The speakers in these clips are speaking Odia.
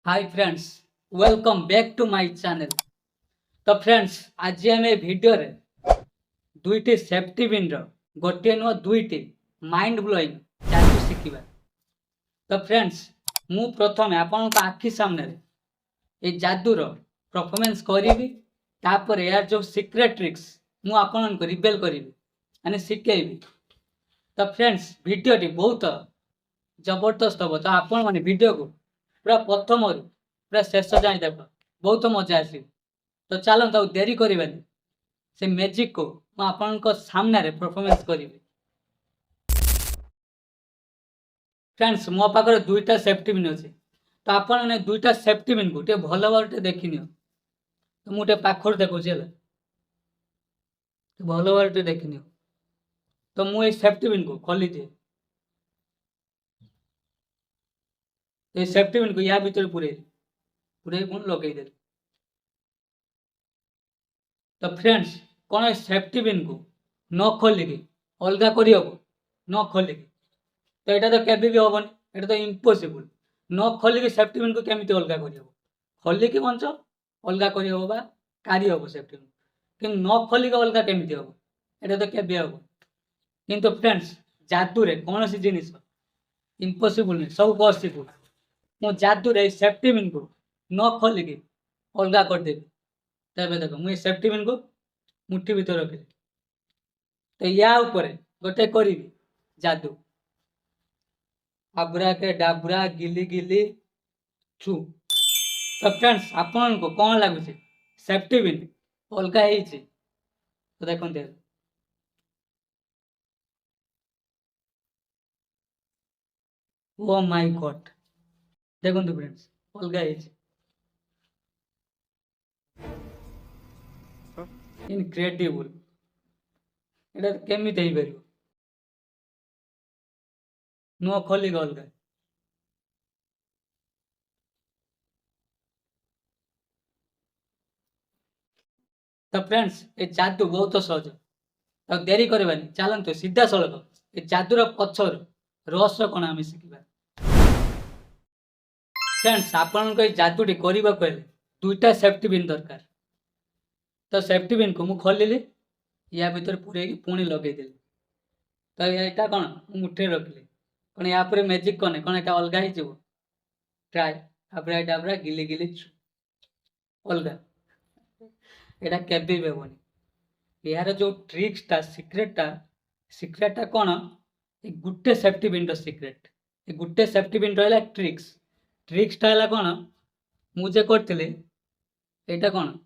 Hi friends, welcome back to my channel. तो फ्रेंड्स, आज आम भिडियो रे दुईटी सेफ्टी पिन गोटे नुह दुईटी माइंड ब्लोइंग जादू शिखा। तो फ्रेंड्स, मु प्रथम आपण आखि सामने ये जादूर परफॉर्मेंस करी तापर यार जो सीक्रेट ट्रिक्स मु आपन को रिवेल करी माने शिखेबी। तो फ्रेंड्स, भिडियोटी बहुत जबरदस्त हम। तो आपण मैंने वीडियो को पूरा प्रथम पूरा शेष जाए देख, बहुत मजा आस। तो चलता और देरी करवानी से मैजिक को मुझे सामने परफॉर्मेंस करी। फ्रेंड्स, मो पाखे दुईटा सेफ्टी पिन अच्छे। तो आपण मैंने दुईटा सेफ्टी पिन को भल भाव देखी नि। तो मुझे पाखर देखुची भल भाव देखी नि। तो मुझे सेफ्टी पिन को खोली दिए। ये सेफ्टी पिन को या भीतर पूरे पूरे पुणी लगे। तो फ्रेंड्स, कौन सेफ्टी पिन को न खोलिकी अलग कर न खोलिकी तो यहाँ तो केवे भी हेनी। यहाँ तो इम्पॉसिबल। न खोलिकी सेफ्टी पिन को केमी अलग कर खोलिकी बंच अलग कर काढ़ी हम सेफ्टी पिन कि न खोलिकी अलग केमी हम यहाँ तो केवे हम। किंतु फ्रेंड्स, जादू रे कौन सी जिनिस इम्पॉसिबल नहीं, सब पॉसिबल। मु जादू रे सेफ्टी पिन को न खोलिकी अलग करदेवी। तब देखो मुझे सेफ्टी पिन को मुठी भीतर रखी। तो या ऊपर गोटे करी जादू आबरा के डाबरा गिली गिली छू। तो फ्रेंड्स, आपन को कौन लगुच सेफ्टी पिन अलग है? तो देखते ओ माय गॉड, देखो फ्रेंड्स अलग है। इनक्रेडिबल। এটা କେମିତି ହେଇପାରିବ? नुह खोलिक अलग। तो फ्रेंड्स, ये जादू बहुत सहज। तो देरी करवानी, चलते सीधा सड़क ये जादूर पछर रहस्य कौन आम शिखा। फ्रेंड्स, आपण जादूटी करने को दुईटा सेफ्टी पिन दरकार। तो सेफ्टी पिन को मुझे खोलिली या भीतर पूरे पुणी लगेदेली। तो यहाँ कौन मुठे रखिली कौन या मैजिक कने कौन यहाँ अलग हो ट्राए आबरा डाबरा गिली गिली अलग। यहाँ केवे भी हेनी। यार जो ट्रिक्सटा सिक्रेटा कौन ये गुटे सेफ्टी पिन सिक्रेट। ये गुटे सेफ्टी पिन रहा ट्रिक्सटा है कौन मुझे करी यहाँ कौन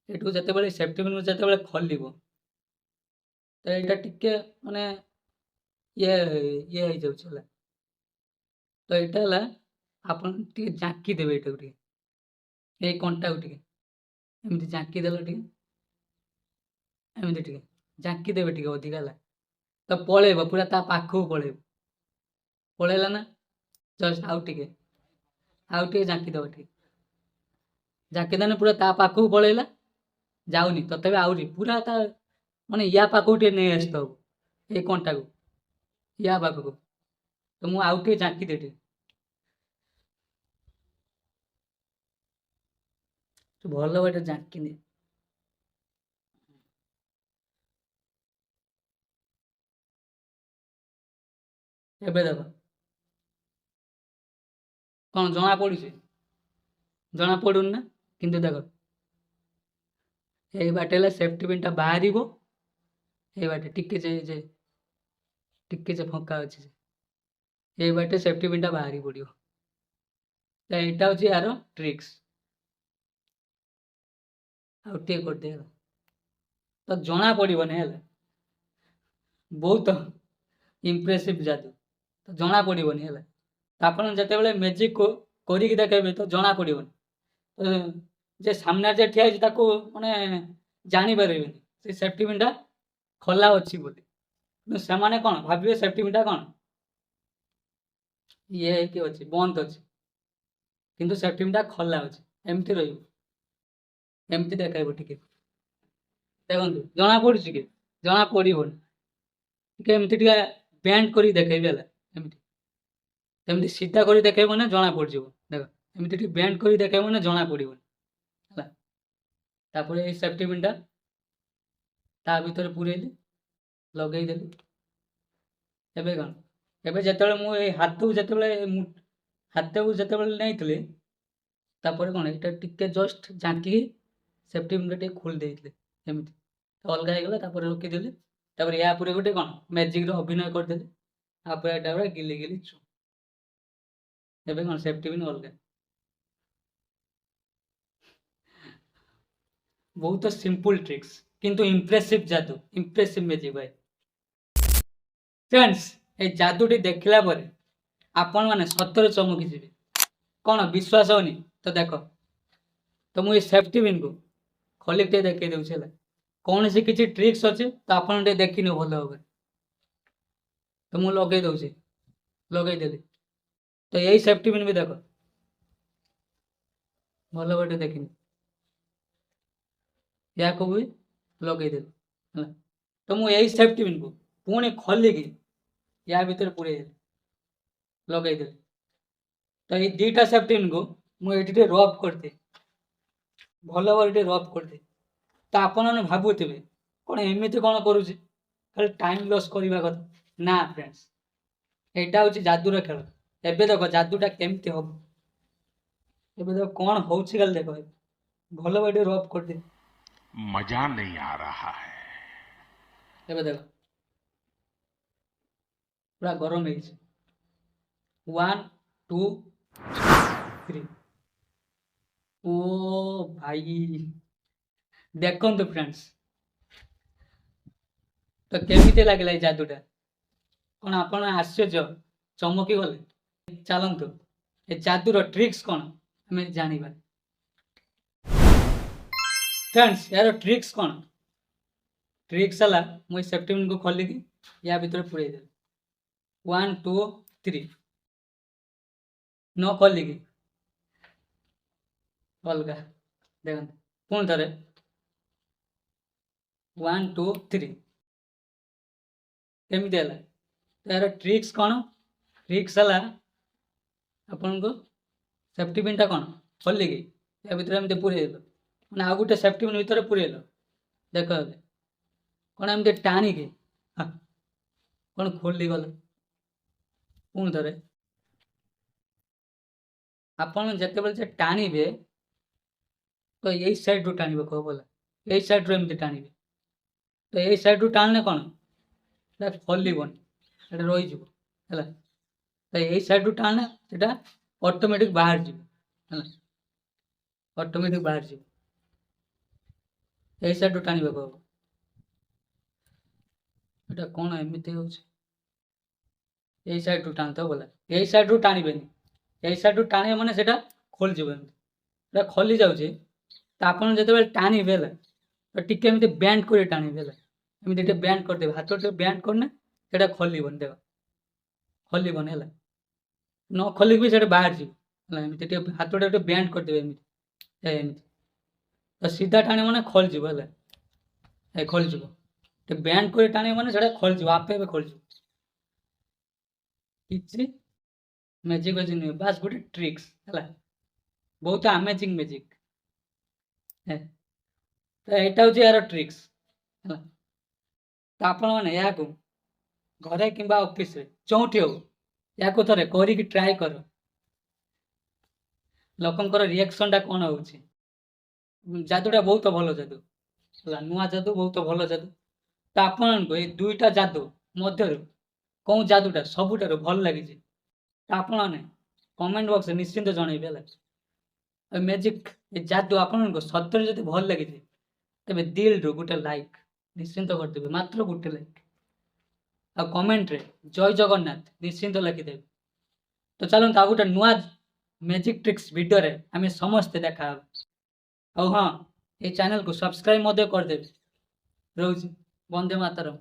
एटू जो सेफ्टी पिन जो खोल तो यहाँ टिके माने ये ये हो जाऊला। तो यहाँ है आपन टे झाँकी देवे ये कंटा को टे एमती झाँकी देल टे एमती टे झाँकी देवे टे अधिका है। तो पलैब पूरा ता पाखक पलैब पलैला ना जस्ट आउ टे झाँकी देव टे झाँकी देने पूरा ता पाखक पलैला जाऊनी तथापि आहरी पूरा ता माने या पाखक टे नहीं आसता ये कंटा को या पाखक। तो मुझे आउ टे झाँकी दे तो भल बाटे झाँकी दे। एबे देख कौन जना पड़ी जना पड़ून ना। किंतु देख ये बाटे सेफ्टी पिनटा बाहर ये बाटे टिके फंका अच्छे ये बाटे सेफ्टी पिनटा बाहरी पड़ो। तो यहाँ हूँ यार ट्रिक्स आउटे कर दे तो जना पड़ोनी है बहुत इम्प्रेसिव जादू। तो जना पड़ोनी है तो आप जो मैजिक को करी देखेबे तो जना पड़ोनी। तो जे सामने जे ठिया माने जापर से सेफ्टी पिनटा खोला अच्छी बोली से मैंने कौन भावे सेफ्टी पिनटा कौन ये अच्छी बंद अच्छी किंतु सेफ्टी पिनटा खोला अच्छे एमती रमती देखेब टे देखो जना पड़ी कि जना पड़ोनी एमती बैंड कर देखेबी एमती सीधा कर देखेब ना जना पड़ देख ଏମିତି ଟିକେ ବେଣ୍ଡ କରି ଦେଖେଇବ ମାନେ ଜଣା ପଡ଼ିବନି ହେଲା। ତାପରେ ଏଇ ସେଫ୍ଟି ପିନ୍ଟା ତା ଭିତରେ ପୁରେଇଲି, ଲଗେଇଦେଲି। ଏବେ କ'ଣ, ଏବେ ଯେତେବେଳେ ମୁଁ ଏଇ ହାତକୁ ଯେତେବେଳେ ନେଇଥିଲି, ତାପରେ କ'ଣ ଏଇଟା ଟିକେ ଜଷ୍ଟ ଜାଙ୍କିକି ସେଫ୍ଟି ପିନ୍ଟା ଟିକେ ଖୋଲି ଦେଇଥିଲି ଏମିତି, ତ ଅଲଗା ହେଇଗଲା। ତାପରେ ରଖିଦେଲି। ତାପରେ ୟା ଉପରେ ଗୋଟେ କ'ଣ ମ୍ୟାଜିକ୍ର ଅଭିନୟ କରିଦେଲି। ତାପରେ ଏଇଟା ପୁରା ଗିଲି ଗିଲି ଚୁ। ଏବେ କ'ଣ ସେଫ୍ଟି ପିନ୍ ଅଲଗା। ବହୁତ ସିମ୍ପଲ ଟ୍ରିକ୍ସ କିନ୍ତୁ ଇମ୍ପ୍ରେସିଭ ଯାଦୁ, ଇମ୍ପ୍ରେସିଭ ମ୍ୟାଜିକ୍ ଭାଇ। ଫ୍ରେଣ୍ଡସ୍, এই জাদুটি ଦେଖିଲା ପରେ ଆପଣମାନେ ସତରେ ଚମକି ଯିବେ। କ'ଣ ବିଶ୍ୱାସ ହଉନି ତ ଦେଖ। ତ ମୁଁ ଏଇ ସେଫ୍ଟି ପିନ୍କୁ ଖୋଲିକି ଟିକେ ଦେଖେଇ ଦେଉଛି ହେଲା। କୌଣସି କିଛି ଟ୍ରିକ୍ସ ଅଛି ତ ଆପଣ ଟିକେ ଦେଖିନିଅ ଭଲ ଭାବରେ। ତ ମୁଁ ଲଗେଇ ଦେଉଛି, ଲଗେଇଦେଲି। ତ ଏଇ ସେଫ୍ଟି ପିନ୍ ବି ଦେଖ, ଭଲ ଭାବରେ ଟିକେ ଦେଖିନି। ୟାକୁ ବି ଲଗେଇଦେଲି ହେଲା। ତ ମୁଁ ଏଇ ସେଫ୍ଟି ପିନ୍କୁ ପୁଣି ଖୋଲିକି ୟା ଭିତରେ ପୁରେଇଦେଲି, ଲଗେଇଦେଲି। ତ ଏଇ ଦୁଇଟା ସେଫ୍ଟି ପିନ୍କୁ ମୁଁ ଏଇଠି ଟିକେ ରବ୍ କରିଦିଏ, ଭଲ ଭାବରେ ଟିକେ ରବ୍ କରିଦିଏ। ତ ଆପଣମାନେ ଭାବୁଥିବେ କ'ଣ ଏମିତି କ'ଣ କରୁଛି, ଖାଲି ଟାଇମ୍ ଲସ୍ କରିବା କଥା। ନା ଫ୍ରେଣ୍ଡସ୍, ଏଇଟା ହେଉଛି ଯାଦୁର ଖେଳ। ଏବେ ଦେଖ ଯାଦୁଟା କେମିତି ହବ। ଏବେ ଦେଖ କ'ଣ ହଉଛି, ଖାଲି ଦେଖ। ଭଲ ଭାବରେ ଟିକେ ରବ୍ କରିଦିଏ। मजा नहीं आ रहा है। ଏବେ ଦେଖ ପୁରା ଗରମ ହେଇଛି। 1 2 3। ଓ ଭାଇ ଦେଖନ୍ତୁ ଫ୍ରେଣ୍ଡସ୍, ତ କେମିତି ଲାଗିଲା ଏଇ ଯାଦୁଟା? କ'ଣ ଆପଣ ଆଶ୍ଚର୍ଯ୍ୟ ଚମକି ଗଲେ? ଚାଲନ୍ତୁ ଏ ଯାଦୁର ଟ୍ରିକ୍ସ କ'ଣ ଆମେ ଜାଣିବା। ଫ୍ରେଣ୍ଡସ୍, ଏହାର ଟ୍ରିକ୍ସ କ'ଣ? ଟ୍ରିକ୍ସ ହେଲା, ମୁଁ ଏଇ ସେଫ୍ଟି ପିନ୍କୁ ଖୋଲିକି ୟା ଭିତରେ ପୁରେଇଦେଲି। 1 2 3। ନ ଖୋଲିକି ଅଲଗା ଦେଖନ୍ତୁ। ପୁଣି ଥରେ 1 2 3। କେମିତି ହେଲା? ଏହାର ଟ୍ରିକ୍ସ କ'ଣ? ଟ୍ରିକ୍ସ ହେଲା ଆପଣଙ୍କୁ ସେଫ୍ଟି ପିନ୍ଟା କ'ଣ ଖୋଲିକି ୟା ଭିତରେ ଏମିତି ପୁରେଇଦେଲ, ମାନେ ଆଉ ଗୋଟେ ସେଫ୍ଟି ପିନ୍ ଭିତରେ ପୁରେଇଲ। ଦେଖ ଏବେ କ'ଣ ଏମିତି ଟାଣିକି କ'ଣ ଖୋଲିଗଲା। ପୁଣି ଥରେ ଆପଣ ଯେତେବେଳେ ସେ ଟାଣିବେ ତ ଏଇ ସାଇଡ଼୍ରୁ ଟାଣିବେ, କହ ଭଲ ଏଇ ସାଇଡ଼୍ରୁ ଏମିତି ଟାଣିବେ। ତ ଏଇ ସାଇଡ଼୍ରୁ ଟାଣିଲେ କ'ଣ ସେଟା ଖୋଲିବନି, ସେଟା ରହିଯିବ ହେଲା। ତ ଏଇ ସାଇଡ଼୍ରୁ ଟାଣିଲେ ସେଟା ଅଟୋମେଟିକ୍ ବାହାରିଯିବ ହେଲା, ଅଟୋମେଟିକ୍ ବାହାରିଯିବ। ଏଇ ସାଇଡ଼୍ରୁ ଟାଣିବେ କହ। ଏଟା କ'ଣ ଏମିତି ହେଉଛି? ଏଇ ସାଇଡ଼୍ରୁ ଟାଣିଥିବ ବୋଲେ, ଏଇ ସାଇଡ଼୍ରୁ ଟାଣିବେନି। ଏଇ ସାଇଡ଼୍ରୁ ଟାଣିବେ ମାନେ ସେଟା ଖୋଲିଯିବ। ଏମିତି ସେଟା ଖୋଲି ଯାଉଛି। ତ ଆପଣ ଯେତେବେଳେ ଟାଣିବେ ହେଲା, ତ ଟିକେ ଏମିତି ବ୍ୟାଣ୍ଡ କରି ଟାଣିବେ ହେଲା। ଏମିତି ଟିକେ ବ୍ୟାଣ୍ଡ କରିଦେବେ, ହାତ ଟିକେ ବ୍ୟାଣ୍ଡ କରିନେ ସେଟା ଖୋଲିବନି। ଦେଖ ଖୋଲିବନି ହେଲା, ନ ଖୋଲିକି ବି ସେଟା ବାହାରିଯିବ ହେଲା। ଏମିତି ଟିକେ ହାତଟା ଟିକେ ବ୍ୟାଣ୍ଡ କରିଦେବେ ଏମିତି, ଏମିତି। ତ ସିଧା ଟାଣିବ ମାନେ ଖୋଲିଯିବ ହେଲା, ଖୋଲିଯିବ। ଟିକେ ବ୍ୟାଣ୍ଡ କରି ଟାଣିବ ମାନେ ସେଟା ଖୋଲିଯିବ, ଆପେ ଆପେ ଖୋଲିଯିବ। କିଛି ମ୍ୟାଜିକ୍ ଅଛି ନୁହେଁ, ବାସ୍ ଗୋଟେ ଟ୍ରିକ୍ସ ହେଲା, ବହୁତ ଆମେଜିଂ ମ୍ୟାଜିକ୍। ତ ଏଇଟା ହେଉଛି ଏହାର ଟ୍ରିକ୍ସ ହେଲା। ତ ଆପଣମାନେ ଏହାକୁ ଘରେ କିମ୍ବା ଅଫିସରେ ଯେଉଁଠି ହଉ ଏହାକୁ ଥରେ କରିକି ଟ୍ରାଏ କର। ଲୋକଙ୍କର ରିଆକ୍ସନଟା କ'ଣ ହେଉଛି। ଯାଦୁଟା ବହୁତ ଭଲ ଯାଦୁ ହେଲା, ନୂଆ ଯାଦୁ, ବହୁତ ଭଲ ଯାଦୁ। ତ ଆପଣଙ୍କୁ ଏଇ ଦୁଇଟା ଯାଦୁ ମଧ୍ୟରୁ କେଉଁ ଯାଦୁଟା ସବୁଠାରୁ ଭଲ ଲାଗିଛି ତ ଆପଣମାନେ କମେଣ୍ଟ ବକ୍ସରେ ନିଶ୍ଚିନ୍ତ ଜଣେଇବେ ହେଲା। ଏ ମ୍ୟାଜିକ୍, ଏ ଯାଦୁ ଆପଣଙ୍କୁ ସତରେ ଯଦି ଭଲ ଲାଗିଛି ତେବେ ଦିଲରୁ ଗୋଟେ ଲାଇକ୍ ନିଶ୍ଚିନ୍ତ କରିଦେବେ, ମାତ୍ର ଗୋଟେ ଲାଇକ୍। ଆଉ କମେଣ୍ଟରେ ଜୟ ଜଗନ୍ନାଥ ନିଶ୍ଚିନ୍ତ ଲେଖିଦେବେ। ତ ଚାଲନ୍ତୁ ଆଉ ଗୋଟେ ନୂଆ ମ୍ୟାଜିକ୍ ଟ୍ରିକ୍ସ ଭିଡ଼ିଓରେ ଆମେ ସମସ୍ତେ ଦେଖା ହେବା। ଆଉ ହଁ, এই ଚ୍ୟାନେଲକୁ ସବସ୍କ୍ରାଇବ୍ ମଧ୍ୟ କରିଦେବେ। ରହୁଛି, ବନ୍ଦେ ମାତରମ୍।